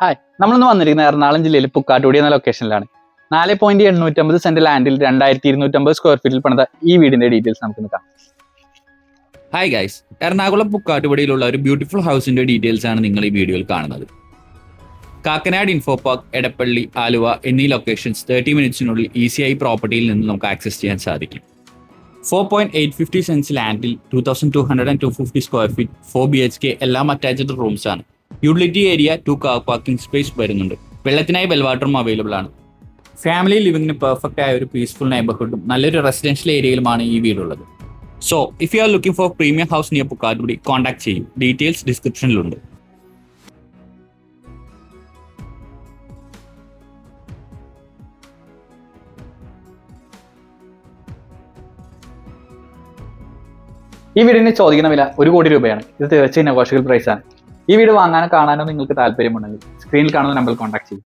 Hi, നമ്മളിന്ന് വന്നിരിക്കുന്നത് എറണാകുളം ജില്ലയിൽ പുക്കാട്ടുപടി എന്ന ലൊക്കേഷനിലാണ്. 4.850 സെന്റ് ലാൻഡിൽ 2250 സ്ക്വയർ ഫീറ്റിൽ പണിത ഈ വീടിന്റെ ഡീറ്റെയിൽസ് നമുക്ക് നോക്കാം. ഹായ് ഗൈസ്, എറണാകുളം പുക്കാട്ടുപടിയിലുള്ള ഒരു ബ്യൂട്ടിഫുൾ ഹൗസിന്റെ ഡീറ്റെയിൽസ് ആണ് നിങ്ങൾ ഈ വീഡിയോയിൽ കാണുന്നത്. കാക്കനാട് ഇൻഫോ പാർക്ക്, എടപ്പള്ളി, ആലുവ എന്നീ ലൊക്കേഷൻസ് 30 മിനിറ്റ്സിനുള്ളിൽ ഈസിയായി പ്രോപ്പർട്ടിയിൽ നിന്ന് നമുക്ക് ആക്സസ് ചെയ്യാൻ സാധിക്കും. 4.850 സെന്റ്സ് ലാൻഡിൽ 2200 and 250 സ്ക്വയർ ഫീറ്റ് 4 BHK എല്ലാം അറ്റാച്ച്ഡ് റൂംസ് ആണ്. Utility area 2 car parking space വരുന്നുണ്ട്. വെള്ളത്തിനായി വെൽവാട്ടറും അവൈലബിൾ ആണ്. ഫാമിലി ലിവിംഗിന് പെർഫെക്റ്റ് ആയ ഒരു പീസ്ഫുൾ നെയ്ബർഹുഡും നല്ലൊരു റെസിഡൻഷ്യൽ ഏരിയയിലുമാണ് ഈ വീടുള്ളത്. So if you are looking for premium house near Pukkattupadi, contact ചെയ്യും. ഡീറ്റെയിൽസ് ഡിസ്ക്രിപ്ഷനിലുണ്ട്. ഈ വീടിന് ചോദിക്കുന്ന വില 1 കോടി രൂപയാണ്. ഇത് തീർച്ചയായും നെഗോഷ്യബിൾ പ്രൈസ് ആണ്. ഈ വീട് വാങ്ങാനോ കാണാനോ നിങ്ങൾക്ക് താല്പര്യമുണ്ടെങ്കിൽ സ്ക്രീനിൽ കാണുന്ന നമ്പറിൽ കോൺടാക്ട് ചെയ്യും.